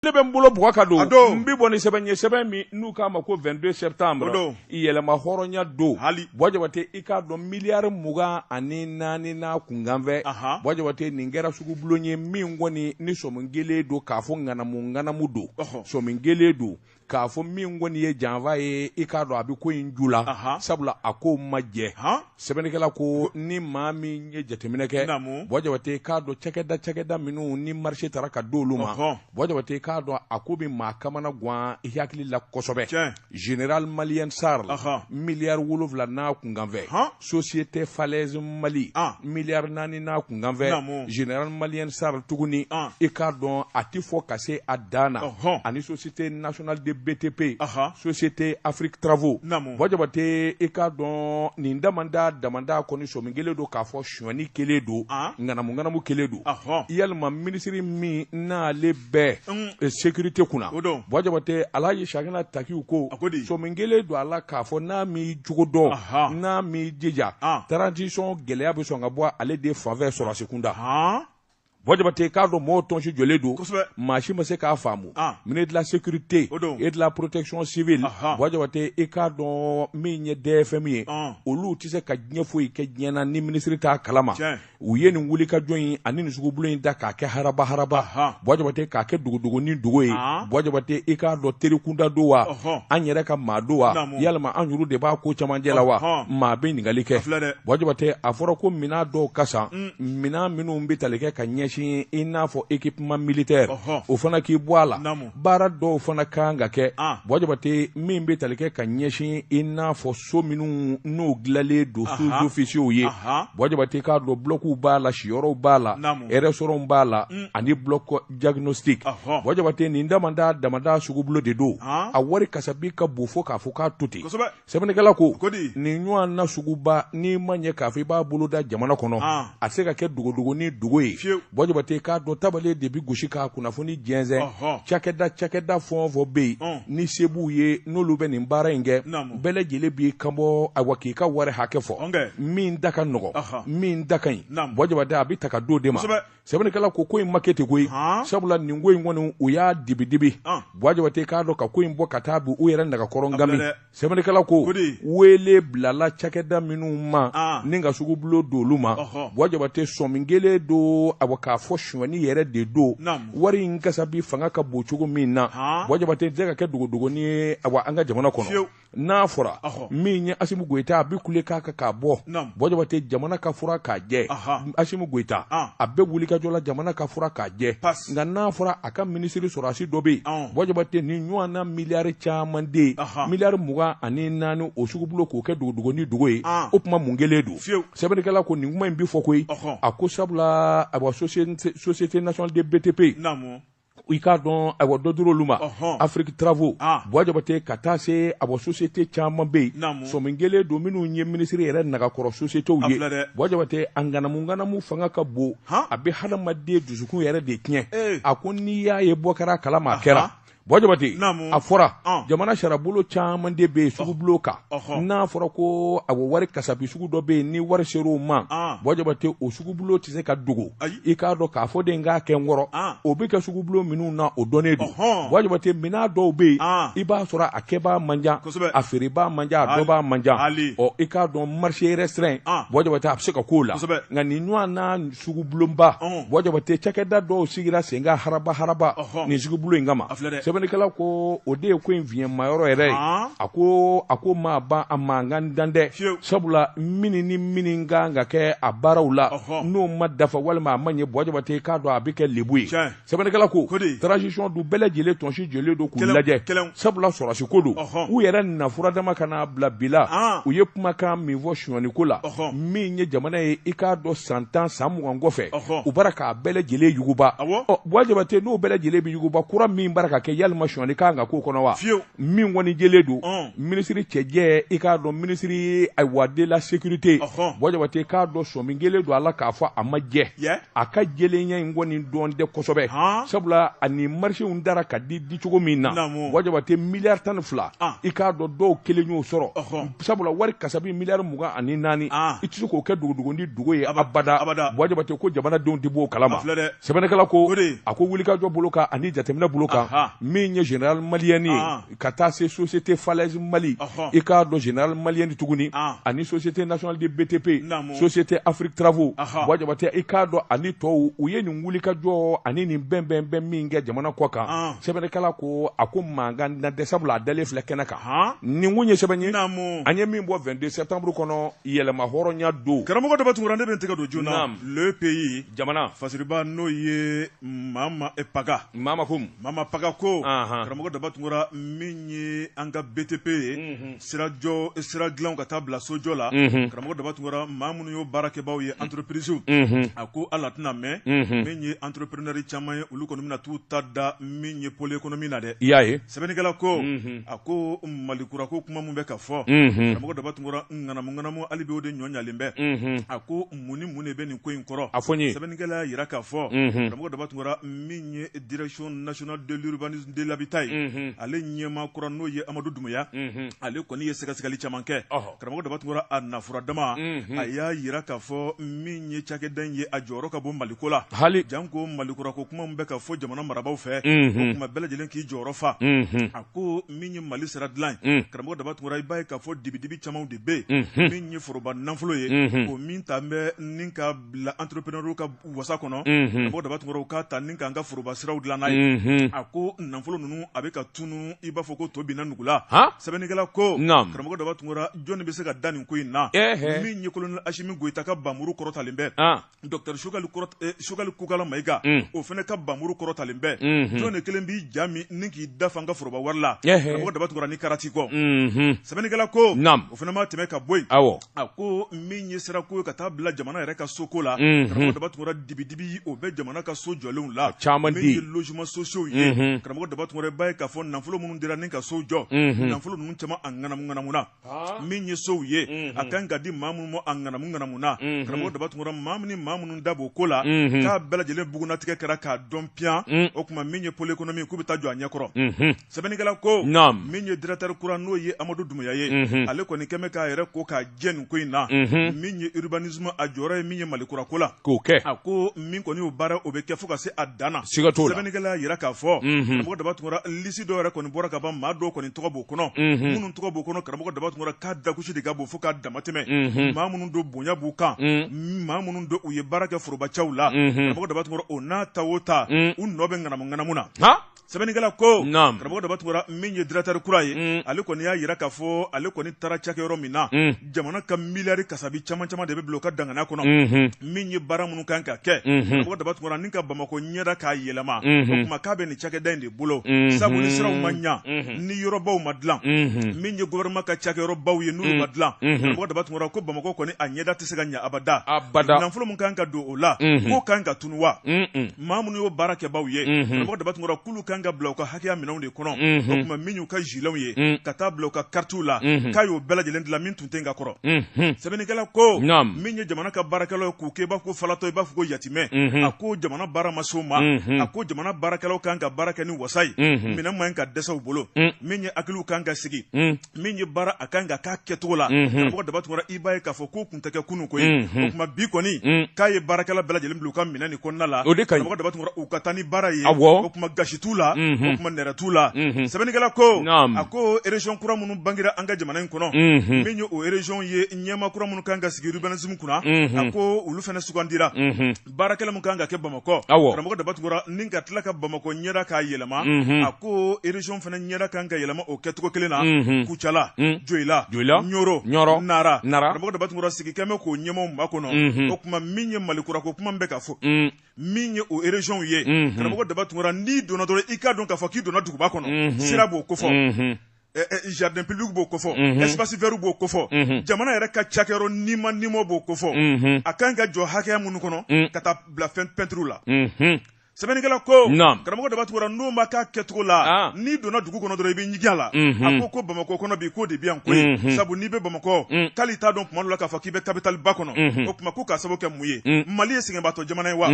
Ne bɛ n bolo bugɔ ka don n bi bɔ ni sɛbɛn ye sɛbɛn min n'u k'a ma ko 22 septembre yɛlɛma hɔrɔnya don Bɔjabate i k'a dɔn miliyari 24 n'a kunkanfɛ Bɔjabate nin kɛra sugu bulon ye min kɔni ni sɔmi kelen don k'a fɔ ŋanamu don sɔmi kelen don k'a fɔ min kɔni ye janfa ye i k'a dɔn a bɛ ko in ju la sabula a ko ma jɛ sɛbɛnnikɛla ko ni maa min ye jateminɛ kɛ Bɔjabate k'a dɔn cakɛda minnu ni marché taara ka di olu ma Bɔjabate k'a dɔn a ko bɛ maa kamana gan i hakili la kosɛbɛ Général Malien Sarr miliyari 7 n'a kunkanfɛ Société Falaise Mali miliyari 4 n'a kunkanfɛ Général Malien Sarr tuguni i k'a dɔn a tɛ fɔ ka se a dan na ani Société Nationale de BTP Société Afrique Travaux Bɔjabate i k'a dɔn nin damanda kɔni sɔmi kelen don k'a fɔ suɲɛni kelen don ŋanamu kelen don yalima minisiri min n'ale bɛɛ sécurité kunna Bɔjabate Alhaji Sakina Takiw ko sɔmi kelen don a la k'a fɔ n'a m'i jogo dɔn n'a m'i jija transition gɛlɛya bɛ sɔn ka bɔ ale de fanfɛ sɔrɔsi kunda Bɔjabate k'a dɔn mɔgɔw tɔnsi jɔlen don maa si ma se k'a faamu ministre de la sécurité et de la protection civile Bɔjabate i k'a dɔn min ye DFM ye olu tɛ se ka diɲɛ foyi kɛ diɲɛ na ni ministre t'a kalama u ye nin wuli ka jɔn in ani nin sugubulon in da k'a kɛ haraba Bɔjabate k'a kɛ dogo ni dogo ye Bɔjabate i k'a dɔn terikunda don wa an yɛrɛ ka maa don wa yalima an yɛrɛ de b'a ko camancɛ la wa maa bɛ ɲininkali kɛ Bɔjabate a fɔra ko minan dɔw ka san minan minnu bɛ tali kɛ ka ɲɛsin i n'a fɔ équipement militaire o fana k'i bɔ a la baara dɔw fana kan ka kɛ Bɔjabate min bɛ tali kɛ ka ɲɛsin i n'a fɔ so minnu n'o dilanlen don sous-officiers ye Bɔjabate k'a dɔn blocs b'a la siyɔrɔw b'a la restaurants b'a la ani bloc diagnostic Bɔjabate nin damada sugubulon de don a wari kasabi ka bon fo k'a fɔ k'a to ten sɛbɛnnikɛla ko nin ɲɔgɔn na suguba n'i ma ɲɛ k'a fɔ i b'a bolo da jamana kɔnɔ a se ka kɛ dogo ni dogo ye Bɔjabate k'a dɔn tabale de bi gosi k'a kunnafoni jɛnsɛn cakɛda fɛn o fɛn bɛ yen ni se b'u ye n'olu bɛ nin baara in kɛ bɛɛ lajɛlen b'i kanbɔ awa k'i ka wari hakɛ fɔ min da ka nɔgɔ min da ka ɲi Bɔjabate a bɛ ta ka d'o de ma sɛbɛnnikɛla ko in ma kɛ ten koyi sabula nin ko in kɔni u y'a dibi Bɔjabate k'a dɔn ka ko in bɔ ka taa bi u yɛrɛ nɛgɛkɔrɔ ngami sɛbɛnnikɛla ko wele bilala cakɛda minnu ma ni ka sugubulon don olu ma Bɔjabate sɔmi kelen don awa k'a fɔ suɲɛni yɛrɛ de don wari in kasabi fanga ka bon cogo min na Bɔjabate tɛ ka kɛ dogo ni awa an ka jamana kɔnɔ n'a fɔra min ye Asimu Goyita a bɛ kule k'a k'a bɔ Bɔjabate jamana ka fura k'a jɛ Asimu Goyita a bɛ wuli ka jɔ la jamana ka fura k'a jɛ nka n'a fɔra a ka minisiri sɔrɔsi dɔ bɛ yen Bɔjabate ni ɲɔgɔn na miliyari caman de miliyari 24 o sugubulon k'o kɛ dogo ni dogo ye o kuma mun kelen don sɛbɛnnikɛla ko nin kuma in bi fɔ koyi a ko sabula a Société Nationale de BTP i k'a dɔn a dɔ duru olu ma Afrique Travaux Bɔjabate ka taa se a société caman bɛ yen sɔmi kelen don minnu ye minisiri yɛrɛ nagakɔrɔ sociétés ye Bɔjabate a ŋanamu fanga ka bon a bɛ hadamaden dusukun yɛrɛ de tiɲɛ a ko n'i y'a ye bɔ kɛra kalama a kɛra Bɔjabate a fɔra jamana sarabolo caman de bɛ yen sugubulon kan n'a fɔra ko a wari kasabi sugu dɔ bɛ yen ni wari ser'o ma Bɔjabate o sugubulon tɛ se ka dogo i k'a dɔn k'a fɔ de k'a kɛ n kɔrɔ o bɛ kɛ sugubulon minnu na o dɔnnen don Bɔjabate minan dɔw bɛ yen i b'a sɔrɔ a kɛbaa man ca a feerebaa man ca a dɔbaa man ca i k'a dɔn marché restreint Bɔjabate a bɛ se ka k'o la nka nin ɲɔgɔn na sugubulonba Bɔjabate cakɛda dɔw sigira sen kan haraba nin sugubulon in kama sɛbɛnnikɛla ko o de ye ko in fiɲɛmayɔrɔ yɛrɛ ye a ko maa ban a mankan dan dɛ sabula minni kan ka kɛ a baaraw la n'o ma dafa walima a ma ɲɛ Bɔjabate k'a dɔn a bɛ kɛ lebu ye sɛbɛnnikɛla ko transition dun bɛɛ lajɛlen tɔnsi jɔlen don k'u lajɛ sabula sɔrɔsi ko don u yɛrɛ nafura dama ka n'a bila bi la u ye kumakan min fɔ suɲɛni ko la min ye jamana ye i k'a dɔn san 10 san 20 kɔfɛ u bara k'a bɛɛ lajɛlen yuguba Bɔjabate n'o bɛɛ lajɛlen bɛ yuguba kura min bara ka kɛ yalima sɔni kan ka ko kɔnɔ wa min kɔni jɛlen don minisiri cɛjɛ i k'a dɔn minisiri de la sécurité bɔjabate k'a dɔn sɔmi jɛlen don a la k'a fɔ a ma jɛ a ka jɛlenya in kɔni dɔn tɛ kosɛbɛ sabula ani marchéw dara ka di cogo min na bɔjabate miliyari 12 i k'a dɔn dɔw kelen y'o sɔrɔ sabula wari kasabi miliyari 24 i tɛ se k'o kɛ dugudugundi dugu ye abada bɔjabate ko jamanadenw tɛ b'o kalama sɛbɛnnikɛla ko a ko wulikajɔ bolo kan ani jateminɛ bolo kan min ye général malien ye ka taa se société falaise Mali i k'a dɔn général malien tuguni ani société nationale de BTP société Afrique Travaux bɔjabate i k'a dɔn ani tɔw u ye nin wulikajɔ ani nin bɛn min kɛ jamana kɔ kan sɛbɛnnikɛla ko a ko mankan na dɛsɛ sabula a dalen filɛ kɛnɛ kan nin kun ye sɛbɛn ye an ye min bɔ 22 septembre kɔnɔ yɛlɛma hɔrɔnya don karamɔgɔ dɔ bɛ tugura ne bɛ n tɛgɛ don joona le pays jamana fasiriba n'o ye Mama Paga Paga ko karamɔgɔ dɔ bɛ tugura min ye an ka BTP ye sira dilanw ka taa bila sojɔ la karamɔgɔ dɔ bɛ tugura maa minnu y'o baarakɛbaaw ye entreprise a ko ala tɛna mɛn min ye entrepreneur caman ye olu kɔni bɛna t'u ta da min ye pôle économie na dɛ i y'a ye sɛbɛnnikɛla ko a ko malikura ko kuma min bɛ ka fɔ karamɔgɔ dɔ bɛ tugura ŋanamu hali bi o de ɲɔ ɲalen bɛ a ko mun ni mun de bɛ nin ko in kɔrɔ a fɔ n ye sɛbɛnnikɛla y'a yira k'a fɔ karamɔgɔ dɔ bɛ tugura min ye direction nationale de l'urbanisme de l'habitat ye ale ɲɛmaa kɔrɔ n'o ye Amadu Dumuya ale kɔni ye sɛgɛsɛgɛli caman kɛ karamɔgɔ dɔ bɛ tugura a nafura dama a y'a yira k'a fɔ min ye cakɛda in ye a jɔyɔrɔ ka bon maliko la hali janko malikura ko kuma min bɛ ka fɔ jamana marabaaw fɛ o kuma bɛɛ lajɛlen k'i jɔyɔrɔ fa a ko min ye Mali sira dilan karamɔgɔ dɔ bɛ tugura i b'a ye k'a fɔ dibi camanw de bɛ min ye foroba nafolo ye o min ta bɛ ni ka bila entrepreneur ka wasa kɔnɔ karamɔgɔ dɔ bɛ tugura u k'a ta ni k'an ka foroba siraw dilan n'a ye a ko nafolo ninnu a bɛ ka tunu i b'a fɔ ko to binna nugu la sɛbɛnnikɛla ko karamɔgɔ dɔ bɛ tugura jɔnni bɛ se ka da nin ko in na min ye kolonɛli Asimi Goyita ka banmuru kɔrɔtalen bɛ Dr Sogɛli Kukala Mayiga o fana ka banmuru kɔrɔtalen bɛ jɔn de kelen b'i ja min ni k'i dafa an ka foroba wari la karamɔgɔ dɔ bɛ tugura ni karati kɔ sɛbɛnnikɛla ko o fana ma tɛmɛ ka bɔ yen a ko min ye sira ko ye ka taa bila jamana yɛrɛ ka soko la karamɔgɔ dɔ bɛ tugura dibi o bɛ jamana ka so jɔlenw la min ye logement sociaux ye karamɔgɔ dɔ bɛ tugura i b'a ye k'a fɔ nafolo minnu dira ni ka so jɔ nafolo ninnu caman a ŋanamu na min ye sow ye a kan ka di maa minnu ma a ŋanamu na karamɔgɔ dɔ bɛ tugura maa minnu da b'o ko la k'a bɛɛ lajɛlen bugunatigɛ kɛra k'a dɔn piyan o tuma min ye pôle économique k'u bɛ taa jɔ a ɲɛkɔrɔ sɛbɛnnikɛla ko min ye directeur kura n'o ye Amadu Dumuya ye ale kɔni kɛmɛ k'a yɛrɛ ko k'a jɛ nin ko in na min ye urbanisme a jɔyɔrɔ ye min ye malikura ko la k'o kɛ a ko min kɔni y'o baara o bɛ kɛ fo ka se a dan na sɛbɛnnikɛla y'a yira k'a fɔ karamɔgɔ dɔ bɛ tugura liste dɔw yɛrɛ kɔni bɔra ka ban maa dɔw kɔni tɔgɔ b'o kɔnɔ minnu tɔgɔ b'o kɔnɔ karamɔgɔ dɔ bɛ tugura k'a dakusi de ka bon fo k'a damatɛmɛ maa minnu don bonya b'u kan maa minnu don u ye baara kɛ forobacaw la karamɔgɔ dɔ bɛ tugura o n'a ta o ta u nɔ bɛ ŋanamu na sɛbɛnnikɛla ko karamɔgɔ dɔ bɛ tugura min ye directeur kura ye ale kɔni y'a yira k'a fɔ ale kɔni taara cakɛyɔrɔ min na jamana ka miliyari kasabi caman de bɛ bila o ka danganiya kɔnɔ min ye baara minnu kan ka kɛ karamɔgɔ dɔ bɛ tugura ni ka Bamako ɲɛda k'a yɛlɛma o tuma k'a bɛ nin cakɛda in de bolo sabu ni siraw ma ɲa ni yɔrɔbaw ma dilan min ye gouvernement ka cakɛyɔrɔbaw ye n'olu ma dilan karamɔgɔ dɔ bɛ tugura ko Bamako kɔni a ɲɛda tɛ se ka ɲa abada nafolo min kan ka don o la k'o kan ka tunu wa maa minnu y'o baara kɛbaaw ye karamɔgɔ dɔ bɛ tugura k'olu kan ka bila u ka hakɛya minɛnw de kɔnɔ o tuma min y'u ka giletw ye ka taa bila u ka karitiw la k'a y'o bɛɛ lajɛlen dilan min tun tɛ ka kɔrɔ sɛbɛnnikɛla ko min ye jamana ka baarakɛlaw k'u kɛ i b'a fɔ ko falatɔ i b'a fɔ ko yatimɛ a ko jamana baara ma s'o ma a ko jamana baarakɛlaw kan ka baara kɛ ni wasa ye minɛn man ka dɛsɛ u bolo min ye hakiliw kan ka sigi min ye baara a kan ka k'a kɛcogo la karamɔgɔ dɔ bɛ tugura i b'a ye k'a fɔ k'o tun tɛ kɛ kunun ko ye o tuma bi kɔni k'a ye baarakɛla bɛɛ lajɛlen bila u ka minɛn nin kɔnɔna la karamɔgɔ dɔ bɛ tugura u ka taa ni baara ye o tuma gasi t'u la o tuma nɛrɛ t'u la sɛbɛnnikɛla ko a ko région kura minnu bangera an ka jamana in kɔnɔ min ye o région ye ɲɛmaa kura minnu kan ka sigi urbanisme kunna a ko olu fana sugandira baarakɛla min kan ka kɛ Bamakɔ karamɔgɔ dɔ bɛ tugura ni ka tila ka Bamako ɲɛda k'a yɛlɛma a ko région fana ɲɛda kan ka yɛlɛma o kɛcogo kelen na Kucala Joyila Ɲoro Nara karamɔgɔ dɔ bɛ tugura sigi kɛmɛ k'o ɲɛmaaw makɔnɔ o tuma min ye malikura ko kuma bɛ ka fɔ min ye o région ye karamɔgɔ dɔ bɛ tugura n'i donna dɔrɔn i k'a dɔn k'a fɔ k'i donna duguba kɔnɔ sira b'o ko fɔ jardin public b'o ko fɔ espace vert b'o ko fɔ jamana yɛrɛ ka cakɛyɔrɔ nimo b'o ko fɔ a kan ka jɔ hakɛya minnu kɔnɔ ka taa bila peinture la sɛbɛnnikɛla ko karamɔgɔ Dabatugura n'o ma k'a kɛcogo la n'i donna dugu kɔnɔ dɔrɔn i bɛ ɲigi a la a ko Bamakɔ kɔnɔ bi k'o de bɛ yan koyi sabu n'i bɛ Bamakɔ k'ale t'a dɔn tuma dɔ la k'a fɔ k'i bɛ capitale ba kɔnɔ o tuma ko k'a sababu kɛ mun ye Mali ye sɛgɛnbaatɔ jamana ye wa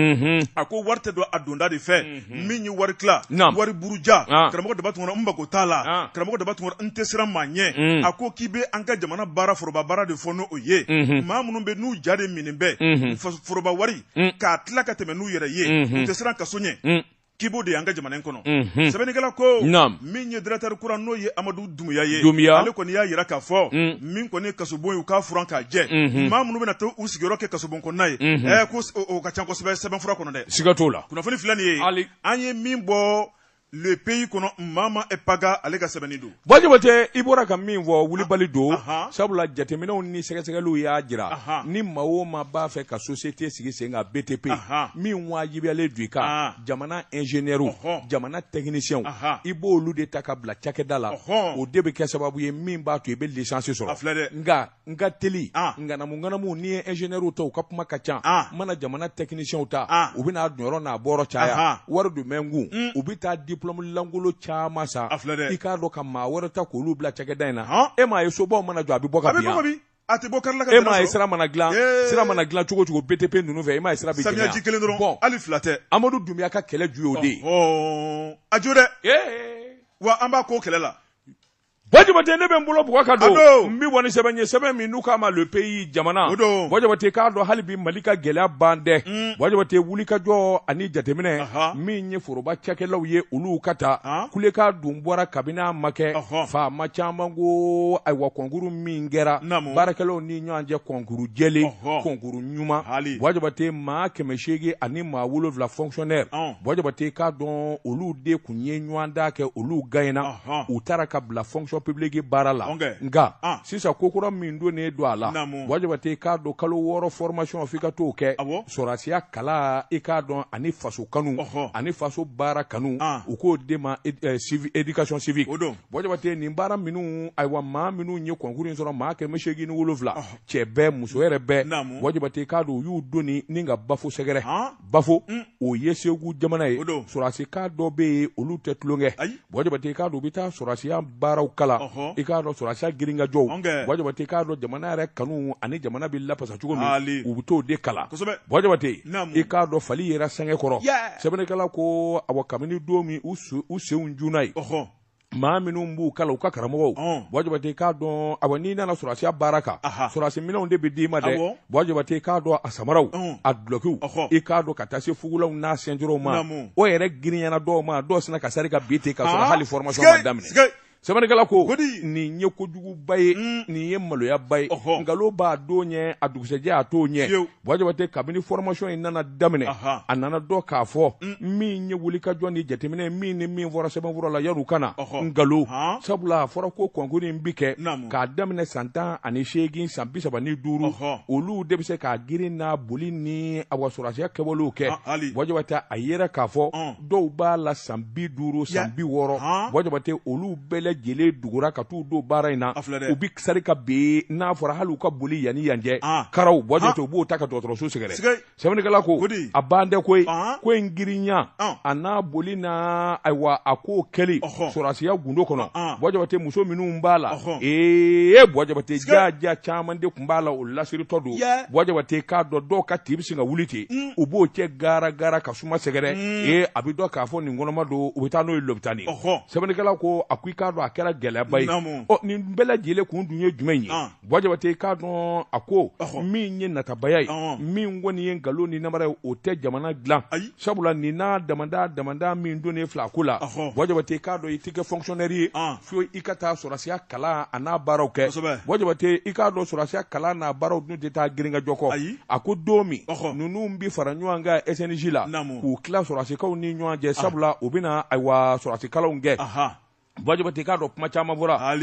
a ko wari tɛ don a donda de fɛ min ye wari tila wari buruja karamɔgɔ Dabatugura n mago t'a la karamɔgɔ Dabatugura n tɛ siran maa ɲɛ a ko k'i bɛ an ka jamana baara foroba baara de fɔ n'o ye maa minnu bɛ n'u ja de minen bɛ foroba wari k'a tila ka tɛmɛ n'u yɛrɛ ye u tɛ siran kaso ɲɛ k'i b'o de y'an ka jamana in kɔnɔ sɛbɛnnikɛla ko min ye directeur kura n'o ye Amadu Dumuya ye ale kɔni y'a yira k'a fɔ min kɔni kasobon ye u k'a furan k'a jɛ maa minnu bɛna to u sigiyɔrɔ kɛ kasobon kɔnɔna ye ko o ka ca kosɛbɛ sɛbɛnfura kɔnɔ dɛ siga t'o la kunnafoni filɛ nin ye an ye min bɔ le pays kɔnɔ Mama Epaga ale ka sɛbɛnni don Jabate i bɔra ka min fɔ wulibali don sabula jateminɛw ni sɛgɛsɛgɛliw y'a jira ni maa o maa b'a fɛ ka société sigi sen kan BTP min wajibiyalen don i kan jamana ingénieur jamana technicien i b'olu de ta ka bila cakɛda la o de bɛ kɛ sababu ye min b'a to i bɛ licence sɔrɔ nka teli nganamu ni ye ingénieur ta u ka kuma ka ca mana jamana technicien ta u bɛna donyɔrɔ n'a bɔrɔ caya wari dun bɛ ngun u bɛ taa diplôme langolo caman sa i k'a dɔn ka maa wɛrɛ ta k'olu bila cakɛda in na e m'a ye sobaw mana jɔ a bɛ bɔ ka bin a tɛ bɔ karila ka e m'a ye sira mana dilan cogo cogo BTP ninnu fɛ e m'a ye sira bɛ jɛngɛ samiyaji kelen dɔrɔn hali fila tɛ Amadu Dumuya ka kɛlɛ ju y'o de ye a jo dɛ wa an b'a ko kɛlɛ la Jabate ne bɛ n bolo bugɔ ka don n bɛ bɔ ni sɛbɛn ye sɛbɛn min n'u k'a ma le pays jamana Jabate k'a dɔn hali bi Mali ka gɛlɛya ban dɛ Jabate wulikajɔ ani jateminɛ min ye foroba cakɛlaw ye olu ka taa kulekan dun bɔra kabini a ma kɛ faama caman ko ayiwa kɔnkuru min kɛra baarakɛlaw ni ɲɔgɔn cɛ kɔnkuru jɛlen kɔnkuru ɲuman Jabate maa 800 ani maa 7 fonctionnaire Jabate k'a dɔn olu de kun ye ɲɔgɔn da kɛ olu gagnena u taara ka bila fonction publique baara la nka sisan kokura min don ne don a la Jabate k'a dɔn kalo 6 formation f'i ka t'o kɛ sɔrɔsiya kala i k'a dɔn ani faso kanu ani faso baara kanu u k'o de ma éducation civique Jabate nin baara minnu ayiwa maa minnu ye concours in sɔrɔ maa 807 cɛ bɛɛ muso yɛrɛ bɛɛ Jabate k'a dɔn u y'u doni ni ka bafo sɛgɛrɛ bafo o ye Segu jamana ye sɔrɔsi k'a dɔ bɛ yen olu tɛ tulonkɛ Jabate k'a dɔn u bɛ taa sɔrɔsiya baaraw kala i k'a dɔn sɔrɔsiya girinkajɔw Jabate k'a dɔn jamana yɛrɛ kanu ani jamana bɛ lapasa cogo min u bɛ t'o de kala Jabate i k'a dɔn fali yɛrɛ sɛngɛ kɔrɔ sɛbɛnnikɛla ko awa kabini don min u senw junna ye maa minnu b'u kala u ka karamɔgɔw Jabate k'a dɔn awa n'i nana sɔrɔsiya baara kan sɔrɔsi minɛnw de bɛ d'i ma dɛ Jabate k'a dɔn a samaraw a dulokiw i k'a dɔn ka taa se fugulaw n'a sɛnjorow ma o yɛrɛ girinyana dɔw ma dɔw sina ka sari ka bin ten ka sɔrɔ hali formation ma daminɛ sɛbɛnnikɛla ko nin ye kojuguba ye nin ye maloyaba ye nkalon b'a don ɲɛ a dugusɛjɛ a t'o ɲɛ Jabate kabini formation in nana daminɛ a nana dɔ k'a fɔ min ye wulikajɔ ni jateminɛ min ni min fɔra sɛbɛnfura la yan'u kana nkalon sabula a fɔra ko concours in bi kɛ k'a daminɛ san 18 san 35 olu de bɛ se k'a girin n'a boli ni awa sɔrɔsiya kɛwalew kɛ Jabate a yɛrɛ k'a fɔ dɔw b'a la san 50 san 60 Jabate olu bɛɛ lajɛlen dugura ka t'u don baara in na u bi sari ka ben n'a fɔra hali u ka boli yanni yanjɛ karaw Jabate u b'o ta ka dɔgɔtɔrɔso sɛgɛrɛ sɛbɛnnikɛla ko a ban tɛ ko in girinya a n'a boli na ayiwa a k'o kɛli sɔrɔsiya gundo kɔnɔ Jabate muso minnu b'a la Jabate jaja caman de tun b'a la o lasiritɔ don Jabate k'a dɔn dɔw ka tin bɛ sin ka wuli ten u b'o cɛ gara ka suma sɛgɛrɛ a bɛ dɔn k'a fɔ nin kɔnɔma don u bɛ taa n'o ye lopitani sɛbɛnnikɛla ko a ko i k'a dɔn a kɛra gɛlɛyaba ye nin bɛɛ lajɛlen kun dun ye jumɛn ye Jabate k'a dɔn a ko min ye natabaya ye min kɔni ye nkalon ni namara ye o tɛ jamana dilan sabula nin n'a damanda min donnen filɛ a ko la Jabate k'a dɔn i tɛ kɛ fonctionnaire ye fo i ka taa sɔrɔsiya kalan a n'a baaraw kɛ Jabate i k'a dɔn sɔrɔsiya kalan n'a baaraw dun tɛ taa girinkajɔ kɔ a ko don min ninnu bi fara ɲɔgɔn kan SNJ la k'u tila sɔrɔsikaw ni ɲɔgɔn cɛ sabula u bɛna ayiwa sɔrɔsikalaw kɛ bajabate ka do kuma chama fura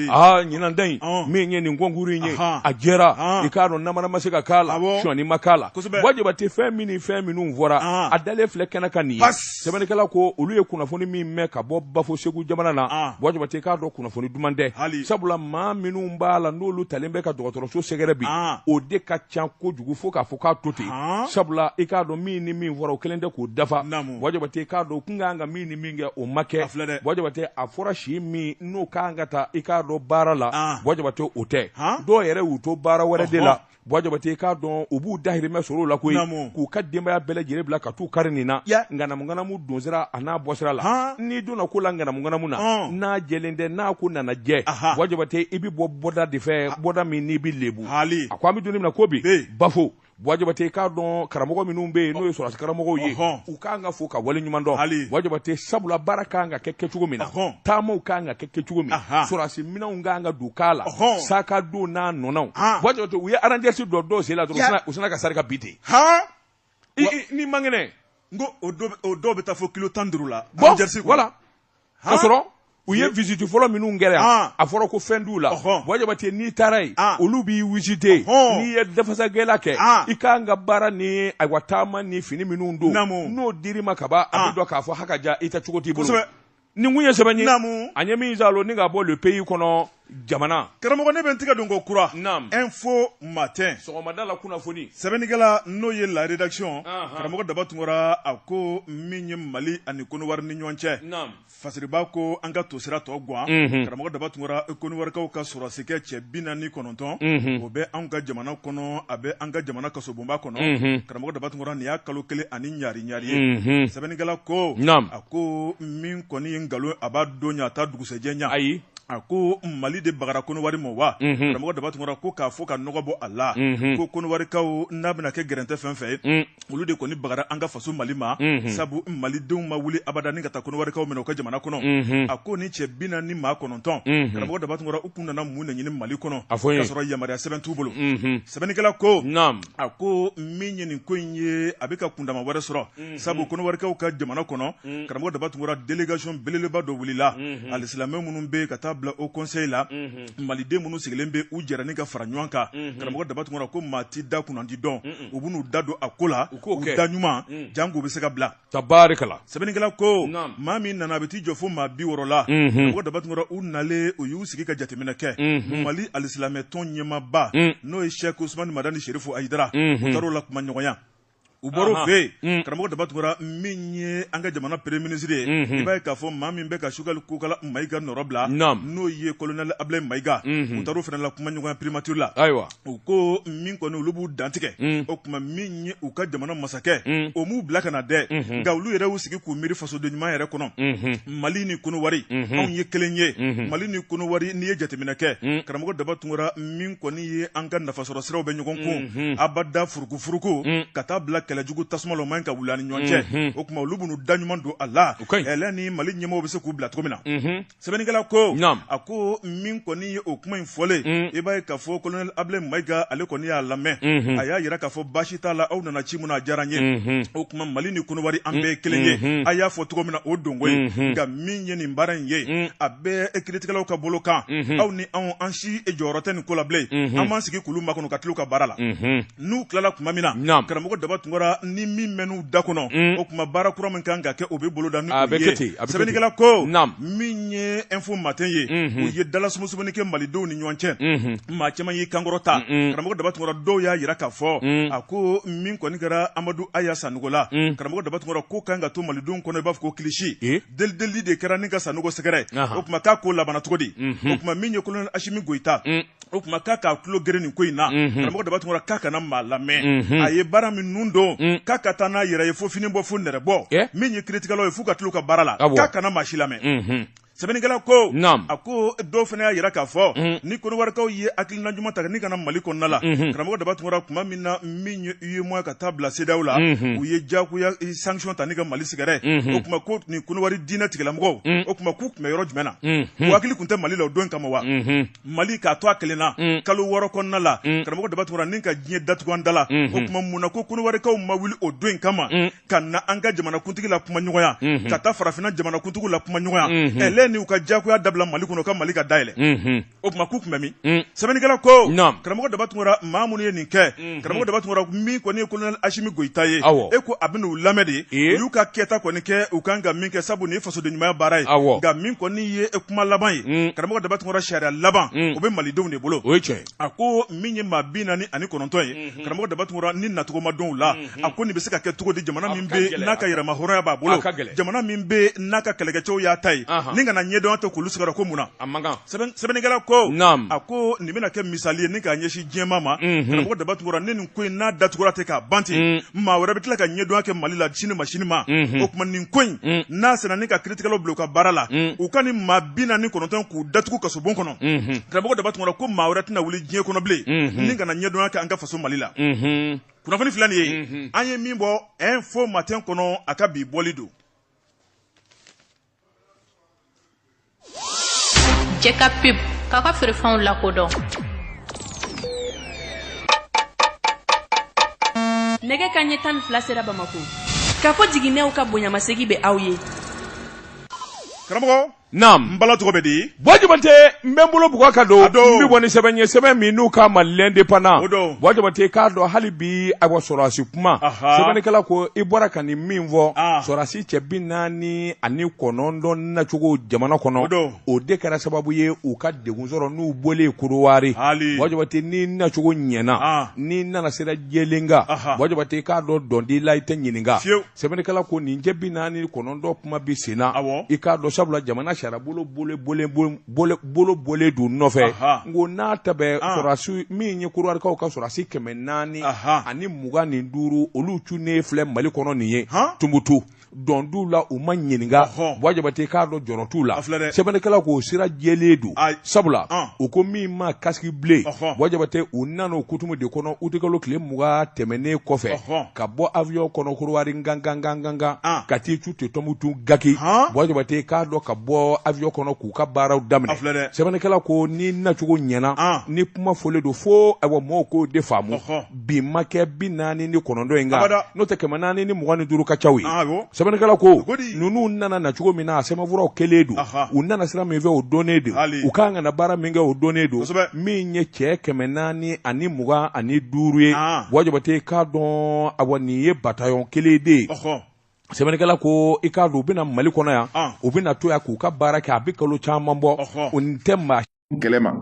nyinan dai me nye ni ngonguri nye ajera ikaro namara masika kala shoni makala bajabate femini mvora adale flekena kani sebene kala ko oluye kuna foni mi meka bo bafo segu jamana na bajabate ka do kuna foni dumande sabula ma minu mbala nolu talembe ka dogotoro so segere bi o de ka chanko jugu foka foka toti sabula ikado mini mvora o kelende ko dafa bajabate ka do kunganga mini minga o make bajabate afora shi mi no kangata ikado barala bajabate ote do yere uto bara were de la bajabate ka don ubu dahiri me soro la koy ku kadima ya bele jere bla ka tu karinina ngana mu donzira ana bosira la ni dona ko la ngana mu na jelende na ko na je bajabate ibi boda de fe boda mi ni bi lebu akwa mi doni na kobi bafo wajabate ka don karamogo minnu be no so karamogo ye u kanga fo ka wale nyumando wajabate sabula baraka nga keke chugumina tamo kanga keke chugumi sorasi mina unganga dukala saka do na nonao wajabate uye arrange si do se la usana ka sarika biti ni mangene ngo odo beta fo kilo tandrula jersey voilà kasoro uye visite folo minu ngere aforo ko fendula wajabate ni tarai olubi visite ni defasa gelake ikanga bara ni agwatama ni fini minu ndo no diri makaba abido ka fo hakaja ita chukoti bulu ni nguye sebanyi anyemi izalo ninga bo le pays kono jamana karamo ne bentiga dongo kura info matin so madala kuna foni sebenigala no ye la rédaction karamo dabatungora ako minye mali ani kono war ni nyonche fasiri bako anga to sira to gwa karamo dabatungora kono war ka sura seke che binani kononton obe anga jamana kono abe anga jamana ka so bomba kono karamo dabatungora ni akalo kele ani nyari sebenigala ko ako min koni ngalo abado nya ta duguse jenya ayi ako mali de bagara kono wari mo wa ramoko dabatu ngora ko ka fo ka nogo bo Allah ko kono wari kaw nabna ke gerente fenfe ulu de koni bagara anga faso mali ma sabu mali de ma wuli abada ni ngata kono wari kaw meno ka jamana kono ako ni che bina ni ma kono ton ramoko dabatu ngora ukuna na mu na nyini mali kono ka soro yamari 7 tubulu 7 kala ko ako minye ni koinye abeka kunda ma wari soro sabu kono wari kaw ka jamana kono ramoko dabatu ngora delegation belele ba do wulila al-islamé munun be kata bla au conseil la malide munu sigilembe u jarani ka faranywanka karamogo dabatu ngora ko mati da kunandi don ubunu dado akola udanyuma jango be seka bla tabarikala sebenigala ko mami nana beti jofo ma bi worola karamogo dabatu ngora unale uyu sigi ka jatemena ke mali al-islamé ton nyema ba no e Sheikh Ousmane Madani Sherifu Aidara utaro la kuma nyogonya uboro fe karamogo dabatu ngora minye anga jamana premier ministre ibaye ka fo mami be ka shugal kukala maiga norobla no ye colonel Ablaye Maiga utaro fena la kuma nyuga primature la aywa uko min ko no lubu dantike o kuma minye uka jamana masake o mu black na de ga ulu yere usigi ku miri faso de nyuma yere kono mali ni kunu wari on ye kelenye mali ni kunu wari ni ye jatemina ke karamogo dabatu ngora min ko ni ye anga na faso sero be nyugon ko abada furuku kata black kala jugu tasmalo manka wulani nyonche o kuma lubunu danyuma do Allah elani mali nyemo be se ku bla tromina sebenigala ko ako min ko ni o kuma infole e bay ka fo colonel Ablaye Maiga ale ko ni ya lame aya yira ka fo bashita la au nana chimuna jaranye o kuma mali ni kuno wari ambe kelenye aya fo tromina o dongo ga min ye ni mbaran ye abe e critical ka boloka au ni an anshi e joroten ko la blay amansiki kuluma kono katlu ka barala nu klala kuma mina karamogo dabatu ngora ni mi menu dakono o kuma bara kura men kanga ke obe bolo da ni sebenigala ko minye info matin ye o ye dala sumu sumu ke mali do ni nyonche ma chema yi kangorota karamogo dabatu ngora do ya yira ka fo ako min ko ni gara Amadou Ayasa Nugola karamogo dabatu ngora ko kanga to mali do ko no baf ko klishi del li de kara ni ka sanugo segere o kuma ka ko labana togodi o kuma minye colonel Ashimi Goita o kuma ka klo gere ni ko ina karamogo dabatu ngora kaka na malame aye bara min nundo kaka tana yira ye fo fini bo fu nere bo minye critical o fu ka tlu ka barala kaka na mashilame sebenigala ko ako do fena yira ka fo ni kono war kaw ye akilina juma ta ni kana mali kon nala karamogo dabatu ngora kuma minna minye ye mo ka tabla sedawla u ye jaku ya sanction ta ni ka mali sigare o kuma ko ni kono wari dina tigala mo o kuma ku me yoro jumena o akili kunte mali lo don kama wa mali ka to akilina kalu woro kon nala karamogo dabatu ngora ni ka jinye datu andala o kuma muna ko kono wari kaw mawili o don kama kana anga jamana kuntigi la kuma nyoya kata farafina jamana kuntigu la kuma nyoya ele ni u ka jagoya dabila Mali kɔnɔ ka Mali ka dayɛlɛ o kuma k'u kun bɛ min sɛbɛnnikɛla ko karamɔgɔ Daba Tunkara maa minnu ye nin kɛ karamɔgɔ Daba Tunkara min kɔni ye colonel Asimi Goyita ye e ko a bɛ n'u lamɛn de u y'u ka kɛta kɔni kɛ u kan ka min kɛ sabu nin ye fasoden ɲumanya baara ye nka min kɔni ye kuma laban ye karamɔgɔ Daba Tunkara sariya laban o bɛ malidenw de bolo a ko min ye maa 49 ye karamɔgɔ Daba Tunkara ni nacogo ma dɔn u la a ko nin bɛ se ka kɛ cogo di jamana min bɛ n'a ka yɛrɛma hɔrɔnya b'a bolo jamana min bɛ n'a ka kɛlɛkɛcɛw y'a ta ye ni kana ɲɛdɔn tɛ k'olu sigara ko mun na sɛbɛnnikɛla ko a ko nin bɛna kɛ misali ye ni k'a ɲɛsin diɲɛma ma karamɔgɔ Daba Tunkara ni nin ko in n'a datugura tɛ k'a ban ten maa wɛrɛ bɛ tila ka ɲɛdɔn kɛ Mali la sini ma o tuma nin ko in n'a sera ni ka kiiritigɛlaw bila u ka baara la u ka nin maa 49 k'u datugu kasobon kɔnɔ karamɔgɔ Daba Tunkara ko maa wɛrɛ tɛna wuli diɲɛ kɔnɔ bilen ni kana ɲɛdɔn kɛ an ka faso Mali la kunnafoni fila nin ye an ye min bɔ info matin kɔnɔ a ka bi bɔli don Jeka pip k'a feerefɛnw lakodɔn nɛgɛ kanɲɛ 12 sera Bamako k'a fɔ jiginɛw ka bonyamasegi bɛ aw ye karamɔgɔ Naam. Mbala tɔgɔ bɛ di? Bɔjabate n bɛ n bolo bugɔ ka don. N bɛ bɔ ni sɛbɛn ye sɛbɛn min n'u ka Mali indépendant. Bɔjabate k'a dɔn hali bi a wa sɔrɔdasi kuma. Sɛbɛnnikɛla ko i bɔra ka nin min fɔ. Sɔrɔdasi cɛ 49 nacogo jamana kɔnɔ. O de kɛra sababu ye u ka degun sɔrɔ n'u bɔlen Kodowari. Bɔjabate ni nacogo ɲɛna. Ni nana sera Jelenga. Bɔjabate k'a dɔn dɔndi la i tɛ ɲininka. Sɛbɛnnikɛla ko nin cɛ 49 kuma bi sen na. I k'a dɔn sabula jamana sara bolo bole du nɔfɛ ngo n'a ta bɛ sɔrɔdasi min ye Kodowarikaw ka sɔrɔdasi 400 ani 25 olu cunen filɛ Mali kɔnɔ nin ye Tumutu dɔndu la u ma ɲininka Bɔjabate k'a dɔn jɔrɔ t'u la sɛbɛnnikɛla k'o sira jɛlen don sabula u ko min ma casque bleu Bɔjabate u nana o kutumu de kɔnɔ utikalo tile 20 tɛmɛnen kɔfɛ ka bɔ avion kɔnɔ Kodowari gangan ka t'i cu te Tumutu gaki Bɔjabate k'a dɔn ka bɔ avion kɔnɔ k'u ka baaraw daminɛ sɛbɛnnikɛla ko ni nacogo ɲɛna ni kuma fɔlen don fo awɔ mɔgɔw k'o de faamu bi ma kɛ 49 in kan n'o tɛ 425 ka caw ye sɛbɛnnikɛla ko ninnu nana nacogo min na a sɛbɛnfuraw kɛlen don u nana sira min fɛ o donnen don u kan ka na baara min kɛ o donnen don min ye cɛ 425 ye Bɔjabate k'a dɔn awɔ nin ye bataillon kelen de ye sɛbɛnnikɛla ko i k'a dɔn u bɛna Mali kɔnɔ yan u bɛna to yan k'u ka baara kɛ a bɛ kalo caman bɔ o nin tɛ maa kɛlɛ ma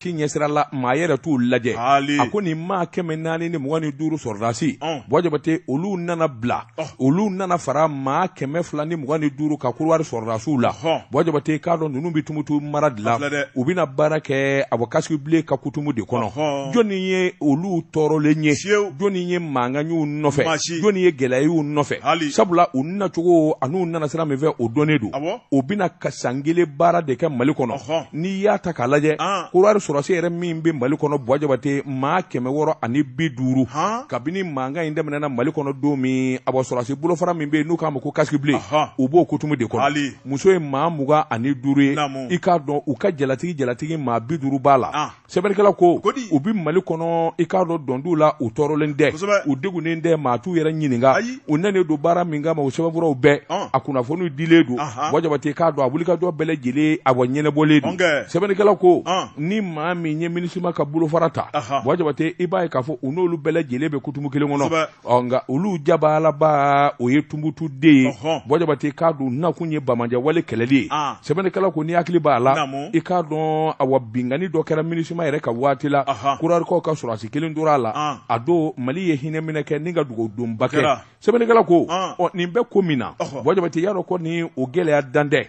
ci ɲɛsira la maa yɛrɛ t'u lajɛ a ko nin maa 425 sɔrɔdasi Bɔjabate olu nana bila olu nana fara maa 225 ka Kodowari sɔrɔdasiw la Bɔjabate k'a dɔn ninnu bɛ Tumutu mara de la u bɛna baara kɛ a bɔ casque bleu ka kutumu de kɔnɔ jɔnni ye olu tɔɔrɔlen ye jɔnni ye mankan y'u nɔfɛ jɔnni ye gɛlɛya y'u nɔfɛ sabula u nacogo an'u nana sira min fɛ o dɔnnen don u bɛna ka san kelen baara de kɛ Mali kɔnɔ n'i y'a ta k'a lajɛ Kodowari sɔrɔdasi yɛrɛ min bɛ Mali kɔnɔ Bɔjabate maa 650 kabini mankan in daminɛna Mali kɔnɔ don min a bɔ sɔrɔdasi bolofara min bɛ yen n'u k'a ma ko casque bleu u b'o kutumu de kɔnɔ muso ye maa 25 ye i k'a dɔn u ka jalatigi maa 50 b'a la sɛbɛnnikɛla ko u bɛ Mali kɔnɔ i k'a dɔn dɔndiw la u tɔɔrɔlen tɛ u degunnen tɛ maa t'u yɛrɛ ɲininka u nanen don baara min kama o sɛbɛnfuraw bɛɛ a kunnafoniw dilen don Bɔjabate k'a dɔn a wulikajɔ bɛɛ lajɛlen a wa ɲɛnɛbɔlen don sɛbɛnnikɛla ko ni maa min ye minisima ka bolofara ta Bɔjabate i b'a ye k'a fɔ u n'olu bɛɛ lajɛlen bɛ kutumu kelen kɔnɔ nka olu jabalaba o ye Tumutu den ye Bɔjabate k'a dɔn nakun ye Bamajɛ wale kɛlɛli ye sɛbɛnnikɛla ko ni hakili b'a la i k'a dɔn a wa bingani dɔ kɛra minisima yɛrɛ ka waati la Kodowarikaw ka sɔrɔdasi kelen tora a la a don Mali ye hinɛ minɛ kɛ ni ka dugawu-donba kɛ sɛbɛnnikɛla ko nin bɛ ko min na Bɔjabate y'a dɔn ko ni o gɛlɛya dan tɛ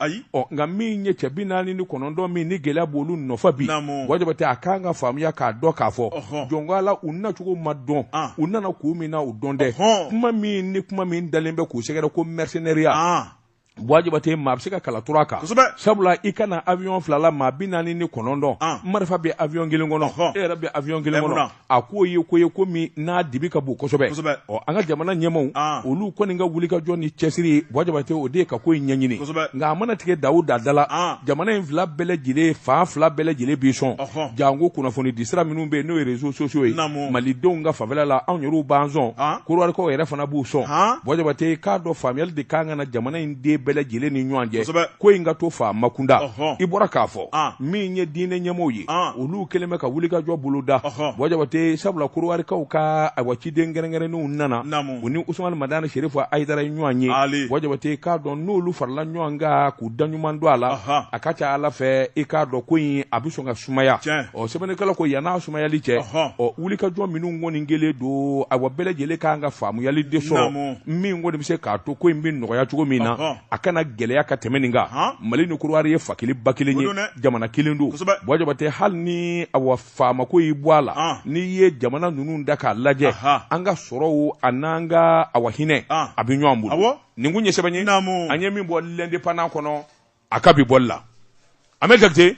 nka min ye cɛ 49 min ni gɛlɛya b'olu nɔfɛ bi Bɔjabate a kan ka faamuya k'a dɔn k'a fɔ jɔnkala u nacogo ma dɔn u nana k'u min na u dɔn tɛ kuma min dalen bɛ k'u sɛgɛrɛ ko mercenariat Bɔjabate maa bɛ se ka kala tura kan sabula i kana avion 2 la maa 49 marifa bɛ avion kelen kɔnɔ e yɛrɛ bɛ avion kelen kɔnɔ a k'o ye ko ye ko min n'a dibi ka bon kosɛbɛ an ka jamana ɲɛmaaw olu kɔni ka wulikajɔ ni cɛsiri Bɔjabate o de ye ka ko in ɲɛɲini nka a mana tigɛ dawu da la jamana in fila bɛɛ lajɛlen fan fila bɛɛ lajɛlen b'i sɔn jango kunnafoni di sira minnu bɛ yen n'o ye réseaux sociaux ye malidenw ka fanfɛla la anw yɛrɛw b'an sɔn Kodowarikaw yɛrɛ fana b'u sɔn Bɔjabate k'a dɔn faamuyali de kan ka na jamana in den bɛɛ lajɛlen ni ɲɔgɔn cɛ ko in ka to fa makunda i bɔra k'a fɔ min ye diinɛ ɲɛmɔgɔw ye olu kɛlen bɛ ka wulikajɔ bolo da Bɔjabate sabula Korowari-kaw ka ciden kɛrɛnkɛrɛnnenw nana u ni Usumani Madani Serifu Ayidara ye ɲɔgɔn ye Bɔjabate k'a dɔn n'olu farala ɲɔgɔn kan k'u daɲuman don a la a ka ca Ala fɛ i k'a dɔn ko in a bɛ sɔn ka sumaya sɛbɛnnikɛlaw ko yan'a sumayali cɛ wulikajɔ minnu kɔni kɛlen don bɛɛ lajɛlen kan ka faamuyali de sɔrɔ min kɔni bɛ se k'a to ko in bɛ nɔgɔya cogo min na a kana gɛlɛya ka tɛmɛ nin kan Mali ni Korowari ye fa kelen ba kelen ye jamana kelen don Bɔjabate hali ni faamako y'i bɔ a la n'i ye jamana ninnu da k'a lajɛ an ka sɔrɔw a n'an ka hinɛ a bɛ ɲɔgɔn bolo nin kun ye sɛbɛn ye an ye min bɔ l'indépendance kɔnɔ a ka bi bɔli la Ahmed Jakite